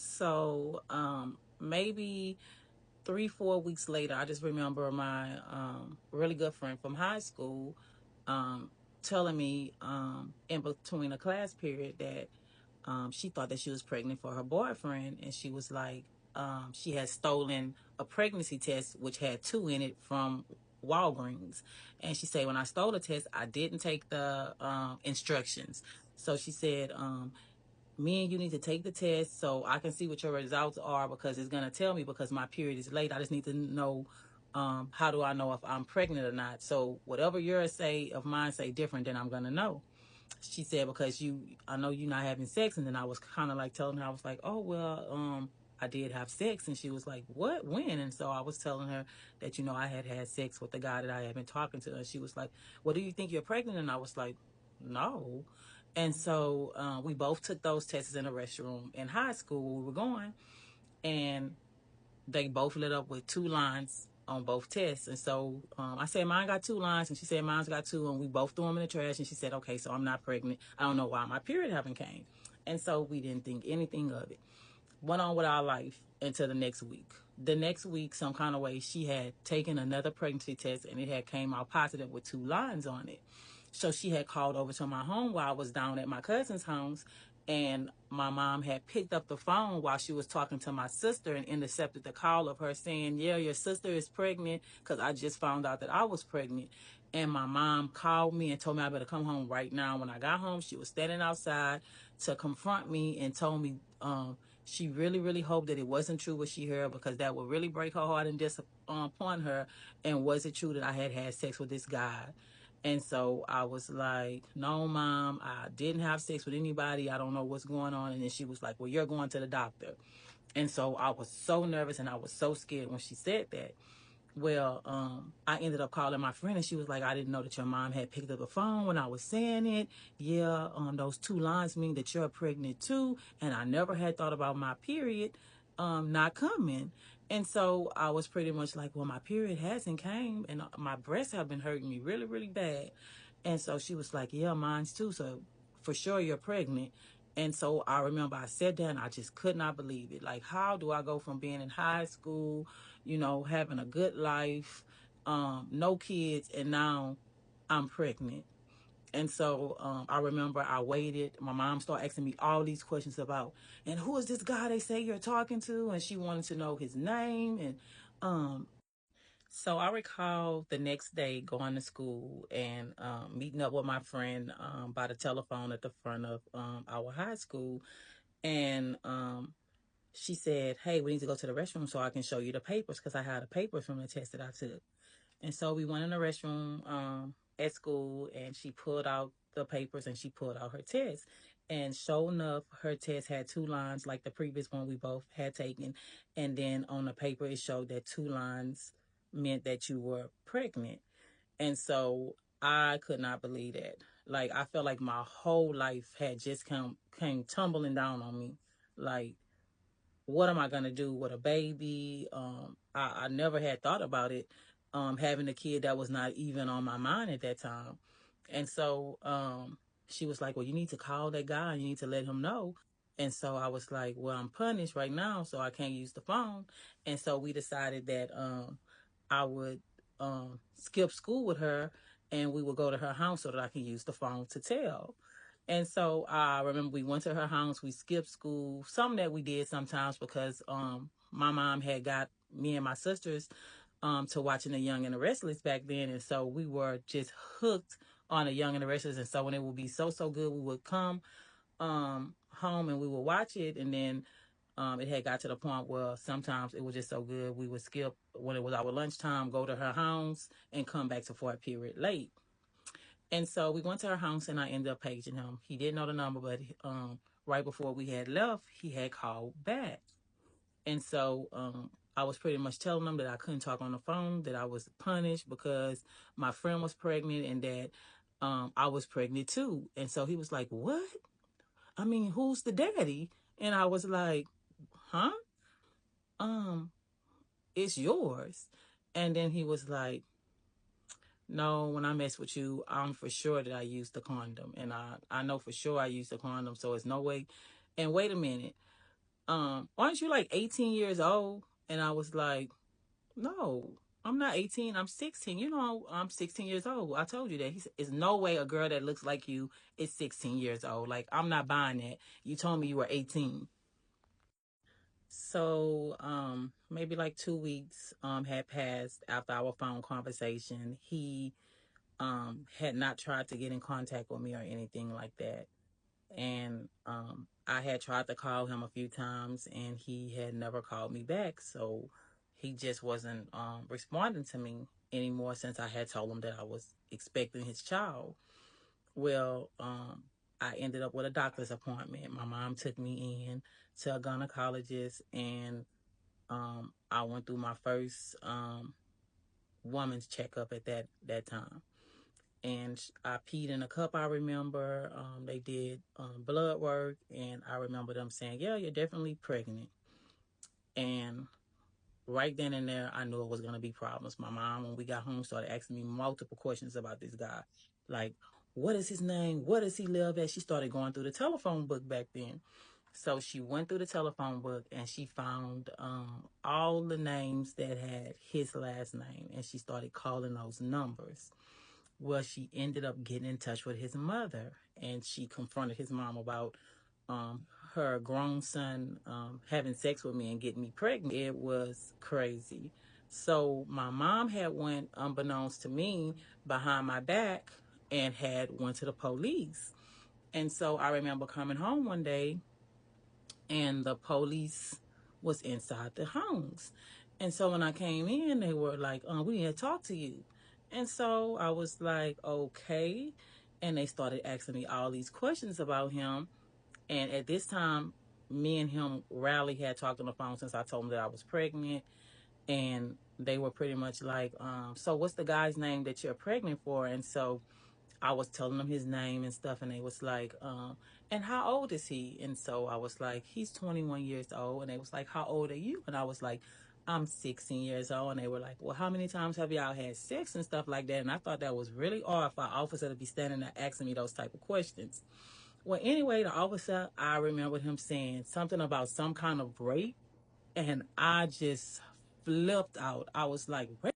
So maybe 3, 4 weeks later, I just remember my really good friend from high school um, telling me in between a class period that she thought that she was pregnant for her boyfriend, and she was like, she had stolen a pregnancy test which had two in it from Walgreens, and she said when I stole the test, I didn't take the instructions. So she said, me and you need to take the test so I can see what your results are because it's going to tell me because my period is late. I just need to know how do I know if I'm pregnant or not. So whatever yours say of mine say different, then I'm going to know. She said because I know you're not having sex. And then I was kind of like telling her, I was like, oh, well, I did have sex. And she was like, what, when? And so I was telling her that, I had had sex with the guy that I had been talking to. And she was like, well, do you think you're pregnant? And I was like, no. And so we both took those tests in a restroom in high school where we were going. And they both lit up with two lines on both tests. And so I said, mine got two lines. And she said, mine's got two. And we both threw them in the trash. And she said, okay, so I'm not pregnant. I don't know why my period haven't came. And so we didn't think anything of it. Went on with our life until the next week. The next week, some kind of way, she had taken another pregnancy test and it had came out positive with two lines on it. So she had called over to my home while I was down at my cousin's house, and my mom had picked up the phone while she was talking to my sister and intercepted the call of her saying, yeah, your sister is pregnant, because I just found out that I was pregnant. And my mom called me and told me I better come home right now. When I got home, she was standing outside to confront me and told me she really, really hoped that it wasn't true what she heard because that would really break her heart and disappoint her. And was it true that I had had sex with this guy? And so I was like, no, mom, I didn't have sex with anybody. I don't know what's going on. And then she was like, well, you're going to the doctor. And so I was so nervous and I was so scared when she said that. Well, I ended up calling my friend and she was like, I didn't know that your mom had picked up the phone when I was saying it. Yeah, those two lines mean that you're pregnant too. And I never had thought about my period not coming. And so I was pretty much like, well, my period hasn't came and my breasts have been hurting me really, really bad. And so she was like, yeah, mine's too. So for sure you're pregnant. And so I remember I sat down, I just could not believe it. Like, how do I go from being in high school, having a good life, no kids, and now I'm pregnant? And so I remember I waited. My mom started asking me all these questions about, and who is this guy they say you're talking to? And she wanted to know his name. And um, so I recall the next day going to school and meeting up with my friend by the telephone at the front of our high school. And she said, hey, we need to go to the restroom so I can show you the papers because I had the papers from the test that I took. And so we went in the restroom at school and she pulled out the papers and she pulled out her test. And sure enough, her test had two lines like the previous one we both had taken. And then on the paper, it showed that two lines meant that you were pregnant. And so I could not believe that. Like I felt like my whole life had just came tumbling down on me. Like what am I gonna do with a baby? I never had thought about it, having a kid that was not even on my mind at that time. And so she was like, well, you need to call that guy and you need to let him know. And so I was like, well, I'm punished right now, so I can't use the phone. And so we decided that I would skip school with her and we would go to her house so that I can use the phone to tell. And so I remember we went to her house, we skipped school, something that we did sometimes because my mom had got me and my sisters to watching The Young and the Restless back then. And so we were just hooked on The Young and the Restless. And so when it would be so, so good, we would come home and we would watch it. And then it had got to the point where sometimes it was just so good, we would skip when it was our lunchtime, go to her house and come back to Fort Period late. And so we went to her house and I ended up paging him. He didn't know the number, but right before we had left, he had called back. And so I was pretty much telling him that I couldn't talk on the phone, that I was punished because my friend was pregnant and that I was pregnant too. And so he was like, what? I mean, who's the daddy? And I was like, huh? Um, it's yours. And then he was like, no, when I mess with you, I'm for sure that I used the condom. And I know for sure I used the condom. So it's no way. And wait a minute. aren't you like 18 years old? And I was like, no, I'm not 18. I'm 16. You know, I'm 16 years old. I told you that. He said, "There's no way a girl that looks like you is 16 years old. Like, I'm not buying that. You told me you were 18." So, maybe like 2 weeks had passed after our phone conversation. He had not tried to get in contact with me or anything like that. And I had tried to call him a few times and he had never called me back. So he just wasn't responding to me anymore since I had told him that I was expecting his child. Well, I ended up with a doctor's appointment. My mom took me in to a gynecologist, and I went through my first woman's checkup at that time. And I peed in a cup. I remember they did blood work, and I remember them saying, "Yeah, you're definitely pregnant." And right then and there, I knew it was going to be problems. My mom, when we got home, started asking me multiple questions about this guy, like, "What is his name? What does he live at?" She started going through the telephone book back then. So she went through the telephone book and she found all the names that had his last name, and she started calling those numbers. Well, she ended up getting in touch with his mother, and she confronted his mom about her grown son having sex with me and getting me pregnant. It was crazy. So my mom had went, unbeknownst to me, behind my back and had went to the police. And so I remember coming home one day and the police was inside the homes. And so when I came in, they were like, "We need to talk to you." And so I was like, "Okay." And they started asking me all these questions about him. And at this time, me and him rarely had talked on the phone since I told them that I was pregnant. And they were pretty much like, "So what's the guy's name that you're pregnant for?" And so I was telling them his name and stuff, and they was like, "And how old is he?" And so I was like, "He's 21 years old." And they was like, "How old are you?" And I was like, "I'm 16 years old." And they were like, "Well, how many times have y'all had sex and stuff like that?" And I thought that was really odd for an officer to be standing there asking me those type of questions. Well, anyway, the officer, I remember him saying something about some kind of rape, and I just flipped out. I was like, "Rape?"